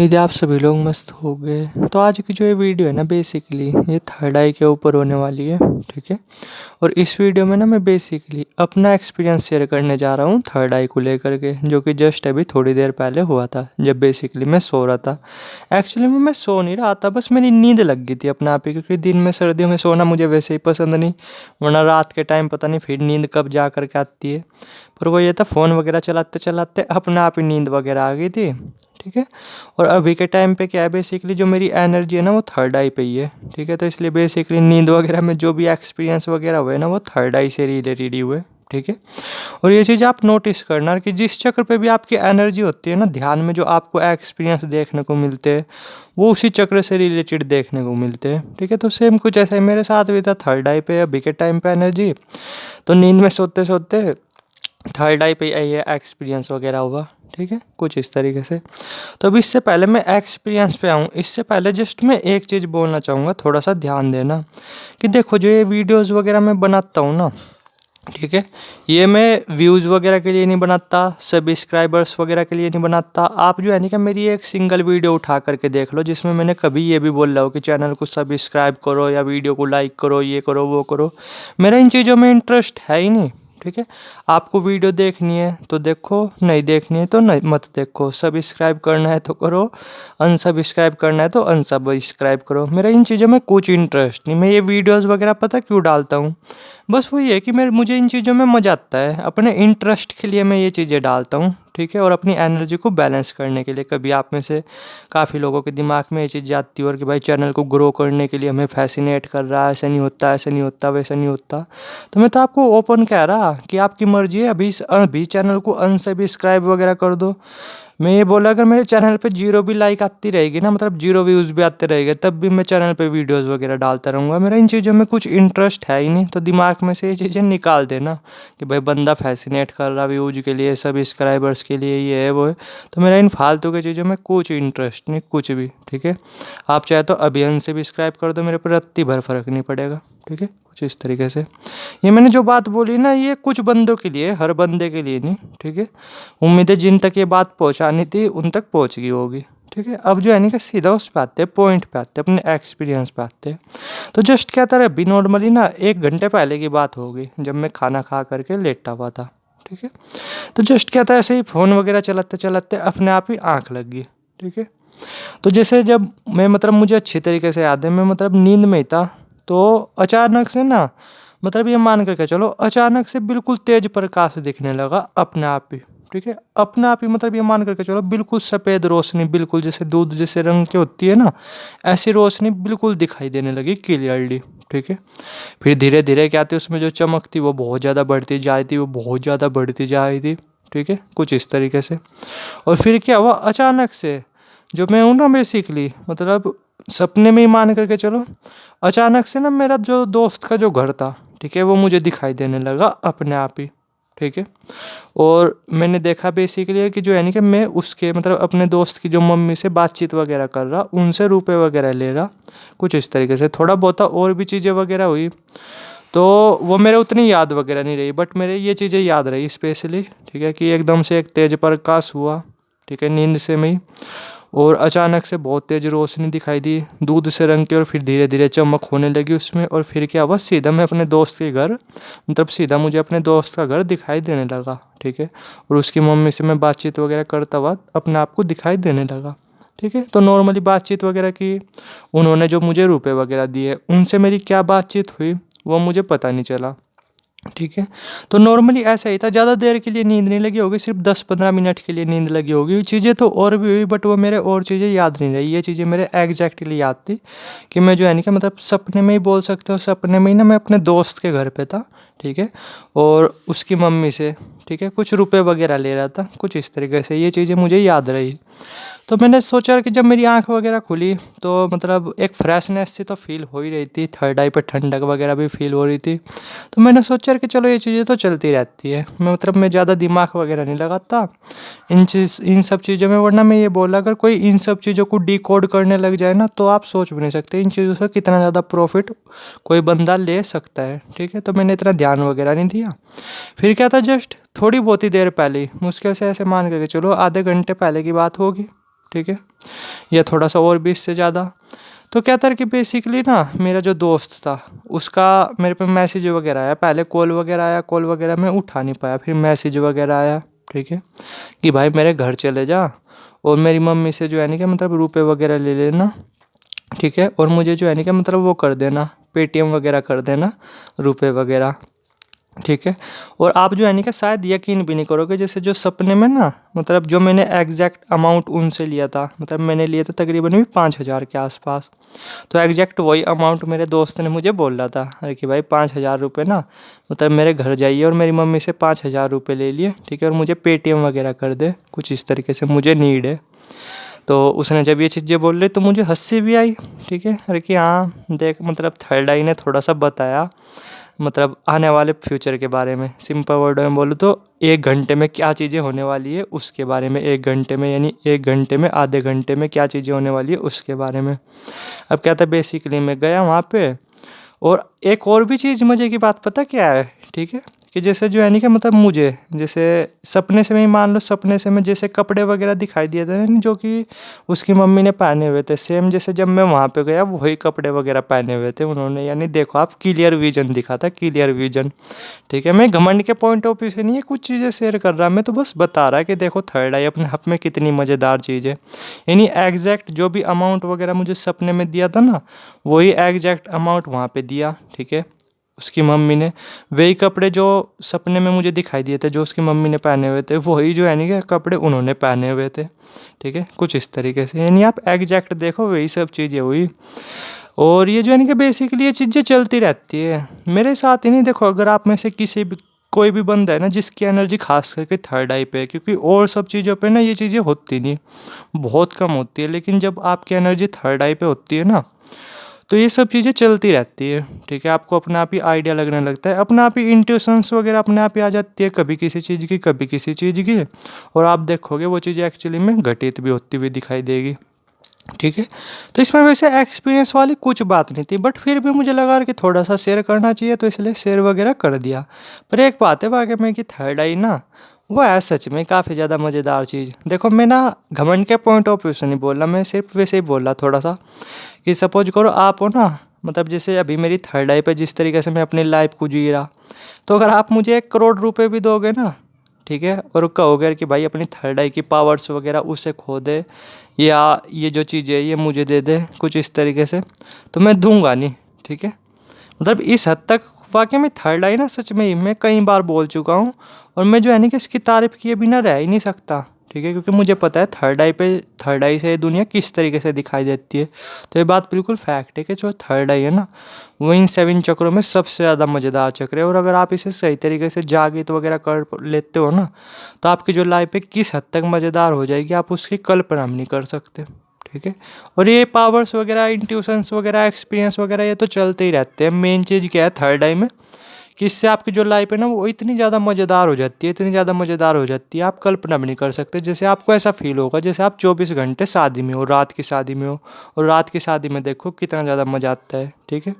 उम्मीद है आप सभी लोग मस्त हो गए। तो आज की जो ये वीडियो है ना, बेसिकली ये थर्ड आई के ऊपर होने वाली है, ठीक है। और इस वीडियो में ना मैं बेसिकली अपना एक्सपीरियंस शेयर करने जा रहा हूँ थर्ड आई को लेकर के, जो कि जस्ट अभी थोड़ी देर पहले हुआ था, जब बेसिकली मैं सो रहा था। एक्चुअली में मैं सो नहीं रहा था, बस मेरी नींद लग गई थी अपने आप ही, क्योंकि दिन में सर्दियों में सोना मुझे वैसे ही पसंद नहीं, वरना रात के टाइम पता नहीं फिर नींद कब जा करके आती है। पर वो ये था, फ़ोन वगैरह चलाते चलाते अपने आप ही नींद वगैरह आ गई थी, ठीक है। और अभी के टाइम पे क्या है, बेसिकली जो मेरी एनर्जी है ना वो थर्ड आई पे ही है, ठीक है। तो इसलिए बेसिकली नींद वगैरह में जो भी एक्सपीरियंस वगैरह हुए ना वो थर्ड आई से रिलेटेड ही हुए, ठीक है। और ये चीज़ आप नोटिस करना कि जिस चक्र पे भी आपकी एनर्जी होती है ना, ध्यान में जो आपको एक्सपीरियंस देखने को मिलते हैं वो उसी चक्र से रिलेटेड देखने को मिलते हैं, ठीक है। तो सेम कुछ ऐसा ही मेरे साथ भी था थर्ड आई पे अभी के टाइम पे एनर्जी। तो नींद में सोते सोते थर्ड आई पे ये एक्सपीरियंस वगैरह हुआ, ठीक है, कुछ इस तरीके से। तो अभी इससे पहले मैं एक्सपीरियंस पे आऊँ, इससे पहले जस्ट मैं एक चीज़ बोलना चाहूँगा, थोड़ा सा ध्यान देना कि देखो जो ये वीडियोस वगैरह मैं बनाता हूँ ना, ठीक है, ये मैं व्यूज़ वगैरह के लिए नहीं बनाता, सब्सक्राइबर्स वगैरह के लिए नहीं बनाता। आप जो है ना कि मेरी एक सिंगल वीडियो उठा करके देख लो जिसमें मैंने कभी ये भी बोल रहा हो कि चैनल को सब्सक्राइब करो या वीडियो को लाइक करो, ये करो वो करो। मेरा इन चीज़ों में इंटरेस्ट है ही नहीं, ठीक है। आपको वीडियो देखनी है तो देखो, नहीं देखनी है तो नहीं मत देखो, सब्सक्राइब करना है तो करो, अनसब्सक्राइब करना है तो अनसब्सक्राइब करो। मेरा इन चीज़ों में कुछ इंटरेस्ट नहीं। मैं ये वीडियोस वगैरह पता क्यों डालता हूँ, बस वही है कि मुझे इन चीज़ों में मज़ा आता है, अपने इंटरेस्ट के लिए मैं ये चीज़ें डालता हूँ, ठीक है। और अपनी एनर्जी को बैलेंस करने के लिए। कभी आप में से काफ़ी लोगों के दिमाग में ये चीज़ जाती है और कि भाई चैनल को ग्रो करने के लिए हमें फैसिनेट कर रहा है, ऐसा नहीं होता, ऐसा नहीं होता, वैसा नहीं होता। तो मैं तो आपको ओपन कह रहा कि आपकी मर्ज़ी है, अभी चैनल को अनसब्सक्राइब वगैरह कर दो। मैं ये बोला अगर मेरे चैनल पे 0 भी लाइक आती रहेगी ना, मतलब 0 व्यूज़ भी आते रहेंगे, तब भी मैं चैनल पे वीडियोस वगैरह डालता रहूँगा। मेरा इन चीज़ों में कुछ इंटरेस्ट है ही नहीं। तो दिमाग में से ये चीज़ें निकाल देना कि भाई बंदा फैसिनेट कर रहा व्यूज़ के लिए, सब्सक्राइबर्स के लिए, ये है वो है। तो मेरा इन फालतू की चीज़ों में कुछ इंटरेस्ट नहीं, कुछ भी, ठीक है। आप चाहे तो अभी अनसब्सक्राइब कर दो, मेरे पर रत्ती भर फ़र्क नहीं पड़ेगा, ठीक है। कुछ इस तरीके से ये मैंने जो बात बोली ना, ये कुछ बंदों के लिए, हर बंदे के लिए नहीं, ठीक है। उम्मीद है जिन तक ये बात पहुंचानी थी उन तक पहुंच गई होगी, ठीक है। अब जो है ना कि सीधा उस पे आते हैं, पॉइंट पे आते हैं, अपने एक्सपीरियंस पे आते हैं। तो जस्ट क्या था, अभी नॉर्मली ना 1 घंटे पहले की बात होगी जब मैं खाना खा करके लेटा हुआ था, ठीक है। तो जस्ट क्या था, ऐसे ही फ़ोन वगैरह चलाते चलाते अपने आप ही आँख लग गई, ठीक है। तो जैसे जब मैं मतलब मुझे अच्छी तरीके से याद है, मैं मतलब नींद में ही था, तो अचानक से ना, मतलब ये मान करके चलो, अचानक से बिल्कुल तेज प्रकाश दिखने लगा अपने आप ही, ठीक है। अपने आप ही मतलब ये मान करके चलो बिल्कुल सफ़ेद रोशनी, बिल्कुल जैसे दूध जैसे रंग की होती है ना, ऐसी रोशनी बिल्कुल दिखाई देने लगी क्लियरली, ठीक है। फिर धीरे धीरे क्या थी, उसमें जो चमक थी वो बहुत ज़्यादा बढ़ती जा रही थी, वो बहुत ज़्यादा बढ़ती जा रही थी, ठीक है, कुछ इस तरीके से। और फिर क्या हुआ, अचानक से जो मैं हूँ ना बेसिकली, मतलब सपने में ही मान करके चलो, अचानक से ना मेरा जो दोस्त का जो घर था, ठीक है, वो मुझे दिखाई देने लगा अपने आप ही, ठीक है। और मैंने देखा बेसिकली कि जो है नहीं कि मैं उसके मतलब अपने दोस्त की जो मम्मी से बातचीत वगैरह कर रहा, उनसे रुपए वगैरह ले रहा, कुछ इस तरीके से। थोड़ा बहुत और भी चीज़ें वगैरह हुई, तो वो मेरे उतनी याद वगैरह नहीं रही, बट मेरे ये चीज़ें याद रही स्पेशली, ठीक है, कि एकदम से एक तेज प्रकाश हुआ, ठीक है, नींद से में ही। और अचानक से बहुत तेज़ रोशनी दिखाई दी दूध से रंग की, और फिर धीरे धीरे चमक होने लगी उसमें। और फिर क्या हुआ, सीधा मैं अपने दोस्त के घर, मतलब सीधा मुझे अपने दोस्त का घर दिखाई देने लगा, ठीक है। और उसकी मम्मी से मैं बातचीत वगैरह करता हुआ अपने आप को दिखाई देने लगा, ठीक है। तो नॉर्मली बातचीत वगैरह की, उन्होंने जो मुझे रुपए वगैरह दिए, उनसे मेरी क्या बातचीत हुई वो मुझे पता नहीं चला, ठीक है। तो नॉर्मली ऐसा ही था, ज़्यादा देर के लिए नींद नहीं लगी होगी, सिर्फ 10-15 मिनट के लिए नींद लगी होगी। चीज़ें तो और भी हुई, बट वो मेरे और चीज़ें याद नहीं रही। ये चीज़ें मेरे एग्जैक्टली याद थी कि मैं जो है ना कि मतलब सपने में ही बोल सकते हो, सपने में ही ना मैं अपने दोस्त के घर पे था, ठीक है। और उसकी मम्मी से, ठीक है, कुछ रुपए वगैरह ले रहा था, कुछ इस तरीके से। ये चीज़ें मुझे याद रही। तो मैंने सोचा कि जब मेरी आँख वगैरह खुली तो मतलब एक फ्रेशनेस सी तो फील हो ही रही थी, थर्ड आई पे ठंडक वगैरह भी फील हो रही थी। तो मैंने सोचा कि चलो ये चीज़ें तो चलती रहती है, मैं ज़्यादा दिमाग वगैरह नहीं लगाता इन सब चीज़ों में। वरना मैं ये बोला, अगर कोई इन सब चीज़ों को डिकोड करने लग जाए ना, तो आप सोच भी नहीं सकते इन चीज़ों से कितना ज़्यादा प्रॉफिट कोई बंदा ले सकता है, ठीक है। तो मैंने इतना ध्यान वगैरह नहीं दिया। फिर क्या था, जस्ट थोड़ी बहुत ही देर पहले ही, मुश्किल से ऐसे मान करके चलो आधे घंटे पहले की बात होगी, ठीक है। या थोड़ा सा और भी इससे ज़्यादा। तो क्या था कि बेसिकली ना मेरा जो दोस्त था उसका मेरे पे मैसेज वगैरह आया, पहले कॉल वगैरह आया, कॉल वगैरह मैं उठा नहीं पाया, फिर मैसेज वगैरह आया, ठीक है, कि भाई मेरे घर चले जा और मेरी मम्मी से जो है नहीं कि मतलब रुपए वगैरह ले लेना, ठीक है, और मुझे जो है नहीं कि मतलब वो कर देना, पेटीएम वगैरह कर देना रुपए वगैरह, ठीक है। और आप जो है नहीं कि शायद यकीन भी नहीं करोगे, जैसे जो सपने में ना मतलब जो मैंने एग्जैक्ट अमाउंट उनसे लिया था, मतलब मैंने लिया था तकरीबन भी 5,000 के आसपास, तो एग्जैक्ट वही अमाउंट मेरे दोस्त ने मुझे बोला था, अरे कि भाई 5,000 रुपये ना मतलब मेरे घर जाइए और मेरी मम्मी से 5,000 रुपये ले लिए, ठीक है, और मुझे पेटीएम वगैरह कर दे, कुछ इस तरीके से मुझे नीड है। तो उसने जब ये चीज़ें बोल रही तो मुझे हंसी भी आई, ठीक है, अरे कि हाँ देख मतलब थर्ड आई ने थोड़ा सा बताया मतलब आने वाले फ्यूचर के बारे में, सिंपल वर्ड में बोलूँ तो 1 घंटे में क्या चीज़ें होने वाली है उसके बारे में, 1 घंटे में यानी 1 घंटे में आधे घंटे में क्या चीज़ें होने वाली है उसके बारे में। अब क्या था बेसिकली मैं गया वहाँ पे, और एक और भी चीज़ मज़े की बात पता क्या है, ठीक है, कि जैसे जो है नहीं कि मतलब मुझे जैसे सपने से में ही मान लो, सपने से में जैसे कपड़े वगैरह दिखाई दिए थे ना जो कि उसकी मम्मी ने पहने हुए थे, सेम जैसे जब मैं वहाँ पे गया वही कपड़े वगैरह पहने हुए थे उन्होंने, यानी देखो आप क्लियर विजन दिखा था, क्लियर विजन, ठीक है। मैं घमंड के पॉइंट ऑफ व्यू से नहीं है कुछ चीज़ें शेयर कर रहा, मैं तो बस बता रहा कि देखो थर्ड आई अपने आप में कितनी मज़ेदार चीज़ है, यानी एग्जैक्ट जो भी अमाउंट वगैरह मुझे सपने में दिया था ना वही एग्जैक्ट अमाउंट वहाँ पे दिया, ठीक है, उसकी मम्मी ने। वही कपड़े जो सपने में मुझे दिखाई दिए थे जो उसकी मम्मी ने पहने हुए थे वही जो है नहीं कि कपड़े उन्होंने पहने हुए थे, ठीक है, कुछ इस तरीके से, यानी आप एग्जैक्ट देखो वही सब चीज़ें हुई। और ये जो है ना कि बेसिकली ये चीज़ें चलती रहती है मेरे साथ ही, नहीं देखो अगर आप में से किसी भी कोई भी बंदा है ना जिसकी एनर्जी खास करके थर्ड आई पे है, क्योंकि और सब चीज़ों पे ना ये चीज़ें होती नहीं, बहुत कम होती है, लेकिन जब आपकी एनर्जी थर्ड आई पे होती है ना तो ये सब चीज़ें चलती रहती है, ठीक है, आपको अपने आप ही आइडिया लगने लगता है, अपने आप ही इंट्यूशंस वगैरह अपने आप ही आ जाती है, कभी किसी चीज़ की कभी किसी चीज़ की, और आप देखोगे वो चीज़ें एक्चुअली में घटित भी होती हुई दिखाई देगी, ठीक है। तो इसमें वैसे एक्सपीरियंस वाली कुछ बात नहीं थी, बट फिर भी मुझे लगा कि थोड़ा सा शेयर करना चाहिए तो इसलिए शेयर वगैरह कर दिया। पर एक बात है वाकई में कि थर्ड आई ना वो है सच में काफ़ी ज़्यादा मज़ेदार चीज़। देखो मैं ना घमंड के पॉइंट ऑफ व्यू से नहीं बोल रहा, मैं सिर्फ वैसे ही बोल रहा थोड़ा सा, कि सपोज करो आप हो ना मतलब जैसे अभी मेरी थर्ड आई पे जिस तरीके से मैं अपनी लाइफ को जी रहा, तो अगर आप मुझे 1 करोड़ रुपए भी दोगे ना, ठीक है, और कहोगे कि भाई अपनी थर्ड आई की पावर्स वगैरह उसे खो दे या ये जो चीज़ें है ये मुझे दे दे कुछ इस तरीके से, तो मैं दूंगा नहीं, ठीक है। मतलब इस हद तक वाकई में थर्ड आई ना सच में ही मैं कई बार बोल चुका हूँ, और मैं जो है ना कि इसकी तारीफ़ किए बिना रह ही नहीं सकता, ठीक है, क्योंकि मुझे पता है थर्ड आई से दुनिया किस तरीके से दिखाई देती है। तो ये बात बिल्कुल फैक्ट है कि जो थर्ड आई है ना वो इन 7 चक्रों में सबसे ज़्यादा मज़ेदार चक्र है, और अगर आप इसे सही तरीके से जागृत वगैरह कर लेते हो ना तो आपकी जो लाइफ है किस हद तक मज़ेदार हो जाएगी आप उसकी कल्पना भी नहीं कर सकते, ठीक है। और ये पावर्स वगैरह इंट्यूशंस वगैरह एक्सपीरियंस वगैरह ये तो चलते ही रहते हैं। मेन चीज़ क्या है थर्ड आई में कि इससे आपकी जो लाइफ है ना वो इतनी ज़्यादा मज़ेदार हो जाती है, इतनी ज़्यादा मज़ेदार हो जाती है आप कल्पना भी नहीं कर सकते। जैसे आपको ऐसा फील होगा जैसे आप 24 घंटे शादी में हो, रात की शादी में हो, और रात की शादी में देखो कितना ज़्यादा मज़ा आता है, ठीक है।